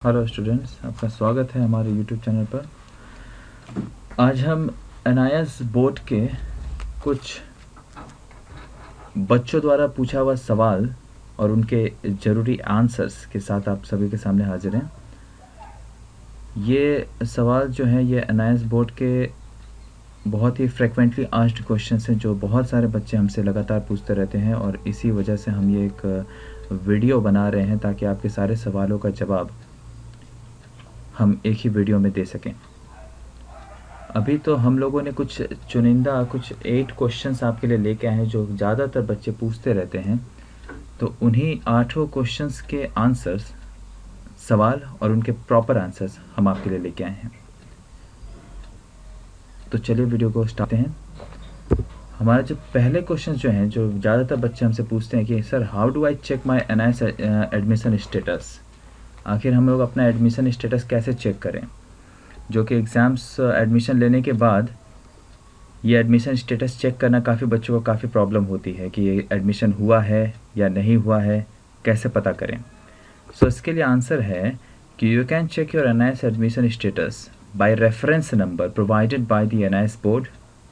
Hello students, आपका स्वागत है हमारे यूट्यूब चैनल पर। आज हम एनआईएस बोर्ड के कुछ बच्चों द्वारा पूछा हुआ सवाल और उनके ज़रूरी आंसर्स के साथ आप सभी के सामने हाजिर हैं। ये सवाल जो हैं ये एनआईएस बोर्ड के बहुत ही फ्रिक्वेंटली आस्क्ड क्वेश्चंस हैं जो बहुत सारे बच्चे हमसे लगातार पूछते रहते हैं, और इसी वजह से हम ये एक वीडियो बना रहे हैं ताकि आपके सारे सवालों का जवाब हम एक ही वीडियो में दे सकें। अभी तो हम लोगों ने कुछ 8 क्वेश्चंस आपके लिए लेके आए हैं जो ज़्यादातर बच्चे पूछते रहते हैं। तो उन्हीं 8 क्वेश्चंस के आंसर्स, सवाल और उनके प्रॉपर आंसर्स हम आपके लिए लेके आए हैं। तो चलिए वीडियो को स्टार्ट हैं। हमारे जो पहले क्वेश्चन जो हैं, जो ज़्यादातर बच्चे हमसे पूछते हैं कि sir how do I check my NIS admission status. आखिर हम लोग अपना एडमिशन स्टेटस कैसे चेक करें, जो कि एग्ज़ाम्स एडमिशन लेने के बाद ये एडमिशन स्टेटस चेक करना काफ़ी बच्चों को काफ़ी प्रॉब्लम होती है कि ये एडमिशन हुआ है या नहीं हुआ है, कैसे पता करें। सो इसके लिए आंसर है कि you can check your NIS admission status by reference number provided by the NIS board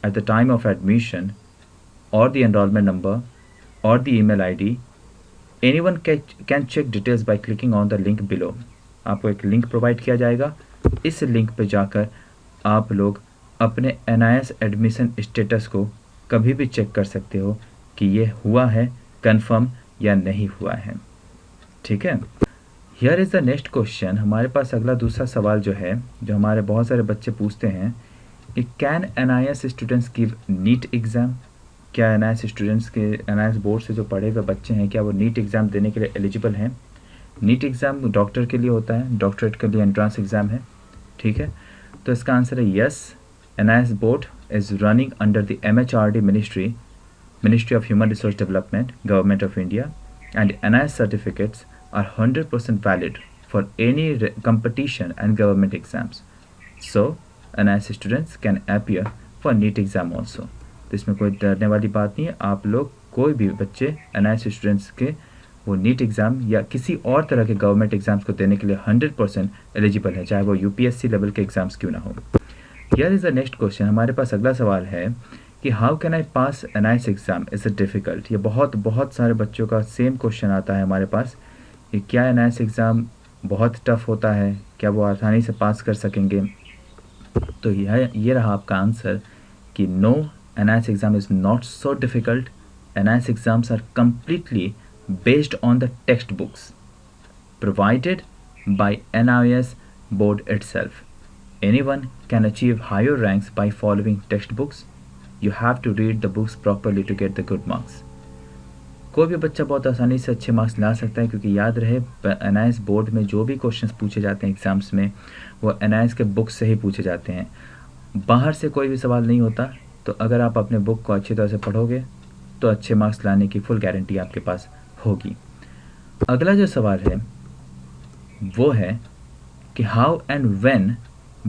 at the time of admission और द एनरोलमेंट नंबर और the email ID. Anyone can check details by clicking on the link below. आपको एक link provide किया जाएगा, इस link पर जाकर आप लोग अपने एनआईएस एडमिशन स्टेटस को कभी भी चेक कर सकते हो कि ये हुआ है कंफर्म या नहीं हुआ है। ठीक है, here is the next question. हमारे पास अगला दूसरा सवाल जो है, जो हमारे बहुत सारे बच्चे पूछते हैं कि can NIS students give NEET exam. क्या एनआईएस स्टूडेंट्स के एनआईएस बोर्ड से जो पढ़े हुए बच्चे हैं, क्या वो नीट एग्ज़ाम देने के लिए एलिजिबल हैं। नीट एग्ज़ाम डॉक्टर के लिए होता है, डॉक्टरेट के लिए एंट्रेंस एग्ज़ाम है। ठीक है, तो इसका आंसर है yes. NIS board is running under the MHRD ministry of human resource development, government of India, and NIS certificates are 100% valid for any competition and government exams. So NIS students can appear for NEET exam also. तो इसमें कोई डरने वाली बात नहीं है। आप लोग कोई भी बच्चे NIS स्टूडेंट्स के वो नीट एग्ज़ाम या किसी और तरह के गवर्नमेंट एग्ज़ाम्स को देने के लिए 100% एलिजिबल है, चाहे वो यूपीएससी लेवल के एग्ज़ाम्स क्यों ना हो। Here is the next question. हमारे पास अगला सवाल है कि how can I pass NIS exam, is it difficult. ये बहुत सारे बच्चों का सेम क्वेश्चन आता है हमारे पास कि क्या एनआईएस एग्ज़ाम बहुत टफ होता है, क्या वो आसानी से पास कर सकेंगे। तो ये रहा आपका आंसर कि no, NIS exam is not so difficult. NIS exams are completely based on the textbooks provided by NIS board itself. Anyone can achieve higher ranks by following textbooks. You have to read the books properly to get the good marks. कोई भी बच्चा बहुत आसानी से अच्छे marks ला सकता है, क्योंकि याद रहे NIS बोर्ड में जो भी क्वेश्चंस पूछे जाते हैं एग्ज़ाम्स में, वो NIS के बुक से ही पूछे जाते हैं। बाहर से कोई भी सवाल नहीं होता। तो अगर आप अपने बुक को अच्छी तरह से पढ़ोगे तो अच्छे मार्क्स लाने की फुल गारंटी आपके पास होगी। अगला जो सवाल है वो है कि how and when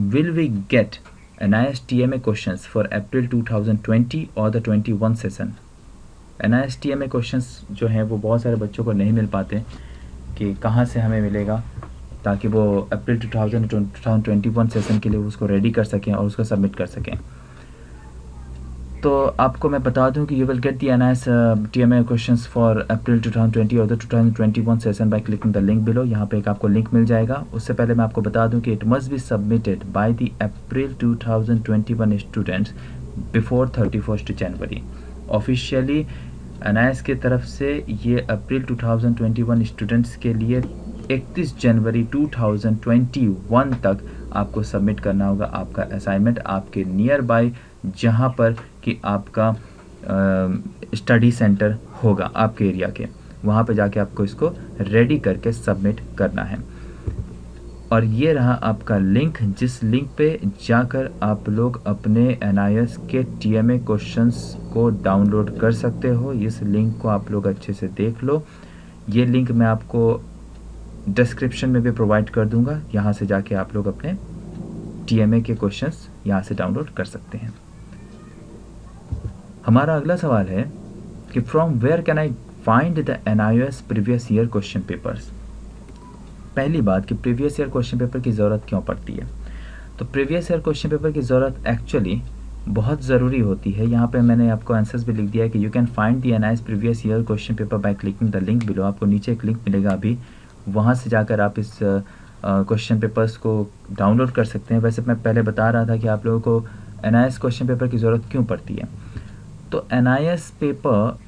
will we get NIS TMA questions for April 2020 और the 21 session. NIS TMA questions जो हैं वो बहुत सारे बच्चों को नहीं मिल पाते कि कहाँ से हमें मिलेगा, ताकि वो अप्रैल 2021 सेशन के लिए उसको रेडी कर सकें और उसको सबमिट कर सकें। तो आपको मैं बता दूं कि you will get the NIS TMA questions for April 2020 और the 2021 session by clicking the link below. यहाँ पे एक आपको लिंक मिल जाएगा। उससे पहले मैं आपको बता दूं कि it must be submitted by the April 2021 students before 31 January. Officially NIS की तरफ से ये अप्रैल 2021 स्टूडेंट्स के लिए 31 जनवरी 2021 तक आपको सबमिट करना होगा आपका असाइनमेंट आपके नियर बाय, जहाँ पर कि आपका स्टडी सेंटर होगा आपके एरिया के, वहाँ पे जाके आपको इसको रेडी करके सबमिट करना है। और ये रहा आपका लिंक, जिस लिंक पे जाकर आप लोग अपने NIS के TMA क्वेश्चंस को डाउनलोड कर सकते हो। इस लिंक को आप लोग अच्छे से देख लो। ये लिंक मैं आपको डिस्क्रिप्शन में भी प्रोवाइड कर दूंगा। यहाँ से जाके आप लोग अपने TMA के क्वेश्चंस यहाँ से डाउनलोड कर सकते हैं। हमारा अगला सवाल है कि from where can I find the NIS previous year question papers. पहली बात कि प्रीवियस ईयर क्वेश्चन पेपर की ज़रूरत क्यों पड़ती है। तो प्रीवियस ईयर क्वेश्चन पेपर की ज़रूरत एक्चुअली बहुत ज़रूरी होती है। यहाँ पे मैंने आपको आंसर्स भी लिख दिया है कि you can find the NIS previous year question paper by clicking the link below. आपको नीचे एक लिंक मिलेगा अभी, वहाँ से जाकर आप इस क्वेश्चन पेपर्स को डाउनलोड कर सकते हैं। वैसे मैं पहले बता रहा था कि आप लोगों को एनआईएस क्वेश्चन पेपर की ज़रूरत क्यों पड़ती है। तो एनआईएस पेपर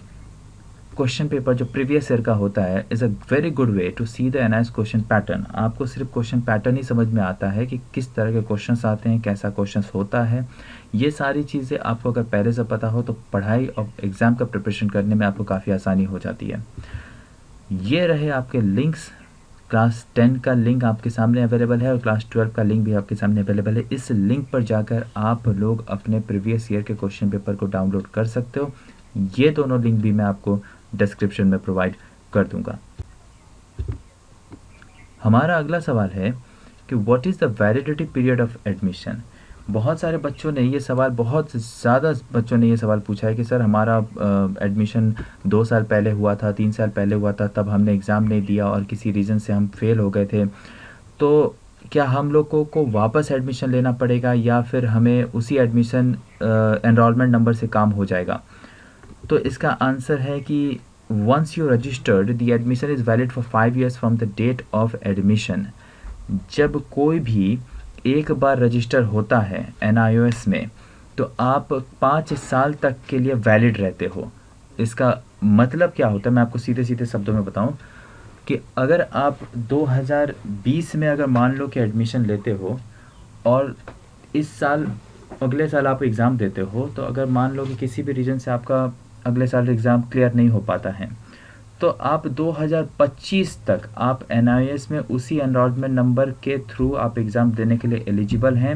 क्वेश्चन पेपर जो प्रीवियस ईयर का होता है is a very good way to see the NIS question pattern. आपको सिर्फ क्वेश्चन पैटर्न ही समझ में आता है कि किस तरह के क्वेश्चंस आते हैं, कैसा क्वेश्चंस होता है। ये सारी चीज़ें आपको अगर पहले से पता हो तो पढ़ाई और एग्ज़ाम का प्रिपरेशन करने में आपको काफ़ी आसानी हो जाती है। ये रहे आपके लिंक्स। क्लास 10 का लिंक आपके सामने अवेलेबल है और क्लास 12 का लिंक भी आपके सामने अवेलेबल है। इस लिंक पर जाकर आप लोग अपने प्रीवियस ईयर के क्वेश्चन पेपर को डाउनलोड कर सकते हो। ये दोनों लिंक भी मैं आपको डिस्क्रिप्शन में प्रोवाइड कर दूंगा। हमारा अगला सवाल है कि what is the validity period of admission. बहुत सारे बच्चों ने ये सवाल, बहुत ज़्यादा बच्चों ने ये सवाल पूछा है कि सर हमारा एडमिशन 2 साल पहले हुआ था, 3 साल पहले हुआ था, तब हमने एग्ज़ाम नहीं दिया और किसी रीज़न से हम फेल हो गए थे, तो क्या हम लोगों को वापस एडमिशन लेना पड़ेगा या फिर हमें उसी एडमिशन एनरोलमेंट नंबर से काम हो जाएगा। तो इसका आंसर है कि once you registered the admission is valid for 5 years from the date of admission. जब कोई भी एक बार रजिस्टर होता है एनआईओएस में तो आप 5 साल तक के लिए वैलिड रहते हो। इसका मतलब क्या होता है मैं आपको सीधे सीधे शब्दों में बताऊं कि अगर आप 2020 में अगर मान लो कि एडमिशन लेते हो और इस साल अगले साल आप एग्ज़ाम देते हो, तो अगर मान लो कि किसी भी रीज़न से आपका अगले साल एग्ज़ाम क्लियर नहीं हो पाता है तो आप 2025 तक आप एनआईएस में उसी एनरोलमेंट नंबर के थ्रू आप एग्ज़ाम देने के लिए एलिजिबल हैं।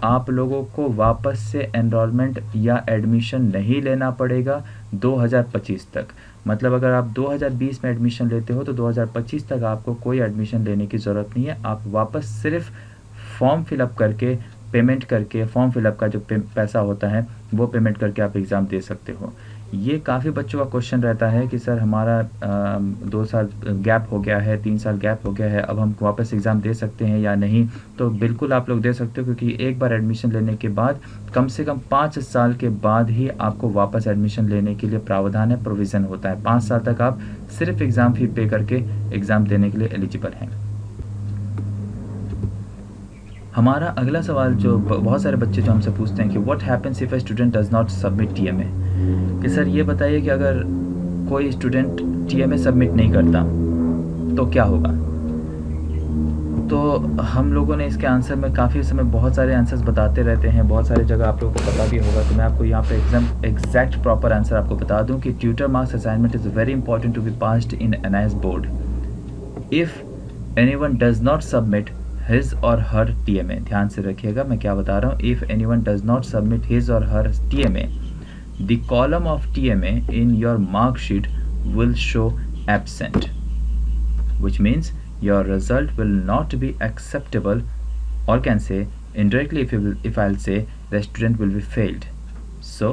आप लोगों को वापस से एनरोलमेंट या एडमिशन नहीं लेना पड़ेगा 2025 तक। मतलब अगर आप 2020 में एडमिशन लेते हो तो 2025 तक आपको कोई एडमिशन लेने की ज़रूरत नहीं है। आप वापस सिर्फ फॉर्म फिलअप करके, पेमेंट करके, फॉर्म फिलअप का जो पैसा होता है वो पेमेंट करके आप एग्ज़ाम दे सकते हो। ये काफ़ी बच्चों का क्वेश्चन रहता है कि सर हमारा 2 साल गैप हो गया है, 3 साल गैप हो गया है, अब हम वापस एग्ज़ाम दे सकते हैं या नहीं। तो बिल्कुल आप लोग दे सकते हो, क्योंकि एक बार एडमिशन लेने के बाद कम से कम 5 साल के बाद ही आपको वापस एडमिशन लेने के लिए प्रावधान है, प्रोविज़न होता है। 5 साल तक आप सिर्फ एग्ज़ाम फ़ी पे करके एग्ज़ाम देने के लिए एलिजिबल हैं। हमारा अगला सवाल जो बहुत सारे बच्चे जो हमसे पूछते हैं कि what happens if a student does not submit TMA. कि सर ये बताइए कि अगर कोई स्टूडेंट टीएमए सबमिट नहीं करता तो क्या होगा। तो हम लोगों ने इसके आंसर में काफ़ी समय बहुत सारे आंसर्स बताते रहते हैं, बहुत सारी जगह आप लोगों को पता भी होगा। तो मैं आपको यहाँ पे एग्जैक्ट प्रॉपर आंसर आपको बता दूँ कि tutor marks assignment is very important to be passed in NIS board. If anyone does not submit his or her TMA, ध्यान से रखिएगा मैं क्या बता रहा हूँ। If anyone does not submit his or her TMA, the column of TMA in your mark sheet will show absent, which means your result will not be acceptable, or can say indirectly if I'll say the student will be failed. So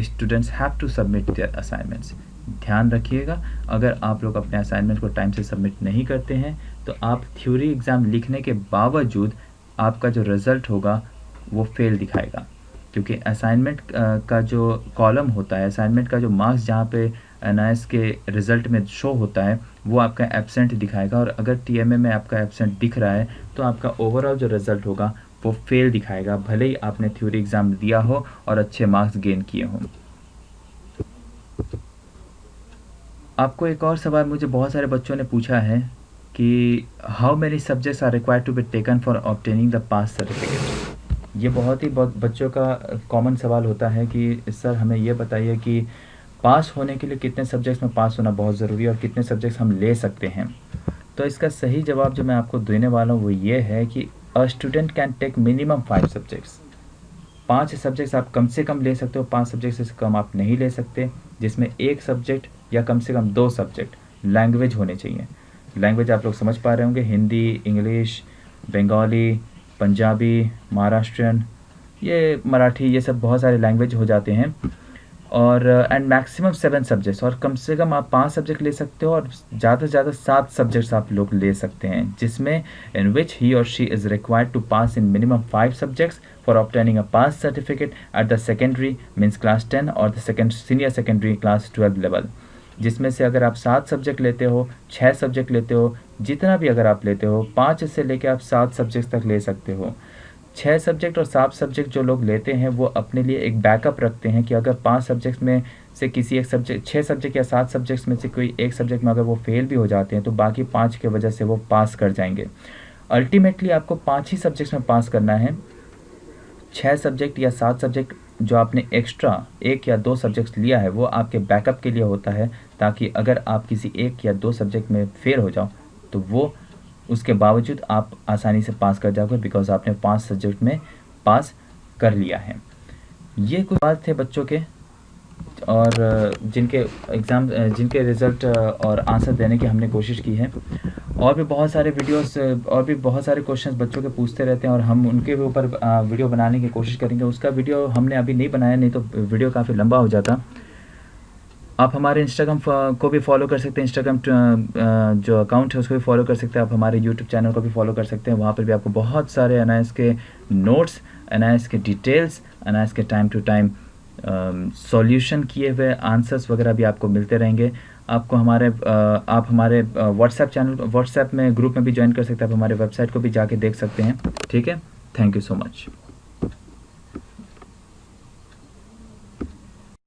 students have to submit their assignments. ध्यान रखिएगा, अगर आप लोग अपने assignment को time से submit नहीं करते हैं तो आप थ्योरी एग्ज़ाम लिखने के बावजूद आपका जो रिज़ल्ट होगा वो फेल दिखाएगा, क्योंकि असाइनमेंट का जो कॉलम होता है, असाइनमेंट का जो मार्क्स जहाँ पे एनआईएस के रिज़ल्ट में शो होता है वो आपका एब्सेंट दिखाएगा। और अगर टीएमए में आपका एब्सेंट दिख रहा है तो आपका ओवरऑल जो रिज़ल्ट होगा वो फेल दिखाएगा, भले ही आपने थ्योरी एग्ज़ाम दिया हो और अच्छे मार्क्स गेन किए हों। आपको एक और सवाल मुझे बहुत सारे बच्चों ने पूछा है कि how many subjects are required to be taken for obtaining the pass certificate. ये बहुत बच्चों का कॉमन सवाल होता है कि सर हमें ये बताइए कि पास होने के लिए कितने सब्जेक्ट्स में पास होना बहुत ज़रूरी है और कितने सब्जेक्ट्स हम ले सकते हैं। तो इसका सही जवाब जो मैं आपको देने वाला हूँ वो ये है कि a student can take minimum 5 subjects. 5 subjects आप कम से कम ले सकते हो, 5 सब्जेक्ट से कम आप नहीं ले सकते, जिसमें एक सब्जेक्ट या कम से कम 2 सब्जेक्ट लैंग्वेज होने चाहिए। लैंग्वेज आप लोग समझ पा रहे होंगे, हिंदी, इंग्लिश, बंगाली, पंजाबी, महाराष्ट्रियन, ये मराठी, ये सब बहुत सारे लैंग्वेज हो जाते हैं। और एंड मैक्सिमम 7 सब्जेक्ट्स, और कम से कम आप 5 सब्जेक्ट ले सकते हो और ज़्यादा से ज़्यादा 7 सब्जेक्ट्स आप लोग ले सकते हैं, जिसमें इन विच ही और she is required to pass in minimum 5 subjects for obtaining a pass certificate at the secondary means class 10 और the senior secondary class 12 level. जिसमें से अगर आप 7 सब्जेक्ट लेते हो, 6 सब्जेक्ट लेते हो, जितना भी अगर आप लेते हो, 5 से लेकर आप 7 सब्जेक्ट तक ले सकते हो। 6 सब्जेक्ट और 7 सब्जेक्ट जो लोग लेते हैं वो अपने लिए एक बैकअप रखते हैं कि अगर 5 सब्जेक्ट में से किसी एक सब्जेक्ट, 6 सब्जेक्ट या 7 सब्जेक्ट्स में से कोई एक सब्जेक्ट में अगर वो फेल भी हो जाते हैं तो बाकी 5 की वजह से वो पास कर जाएंगे। अल्टीमेटली आपको 5 ही सब्जेक्ट्स में पास करना है। 6 सब्जेक्ट या 7 सब्जेक्ट जो आपने एक्स्ट्रा 1 या 2 सब्जेक्ट्स लिया है वो आपके बैकअप के लिए होता है, ताकि अगर आप किसी 1 या 2 सब्जेक्ट में फेल हो जाओ तो वो उसके बावजूद आप आसानी से पास कर जाओगे, बिकॉज आपने 5 सब्जेक्ट में पास कर लिया है। ये कुछ बात थे बच्चों के, और जिनके एग्ज़ाम, जिनके रिज़ल्ट और आंसर देने की हमने कोशिश की है। और भी बहुत सारे वीडियोस और भी बहुत सारे क्वेश्चंस बच्चों के पूछते रहते हैं और हम उनके भी ऊपर वीडियो बनाने की कोशिश करेंगे। उसका वीडियो हमने अभी नहीं बनाया, नहीं तो वीडियो काफ़ी लंबा हो जाता। आप हमारे इंस्टाग्राम को भी फॉलो कर सकते हैं, इंस्टाग्राम जो अकाउंट है उसको भी फॉलो कर सकते हैं। आप हमारे यूट्यूब चैनल को भी फॉलो कर सकते हैं, वहाँ पर भी आपको बहुत सारे एनआईएस के नोट्स, एनआईएस के डिटेल्स, एनआईएस के टाइम टू टाइम सॉल्यूशन किए हुए आंसर्स वगैरह भी आपको मिलते रहेंगे। आपको आप हमारे व्हाट्सएप में ग्रुप में भी ज्वाइन कर सकते हैं। आप हमारे वेबसाइट को भी जाके देख सकते हैं। ठीक है, थैंक यू सो मच।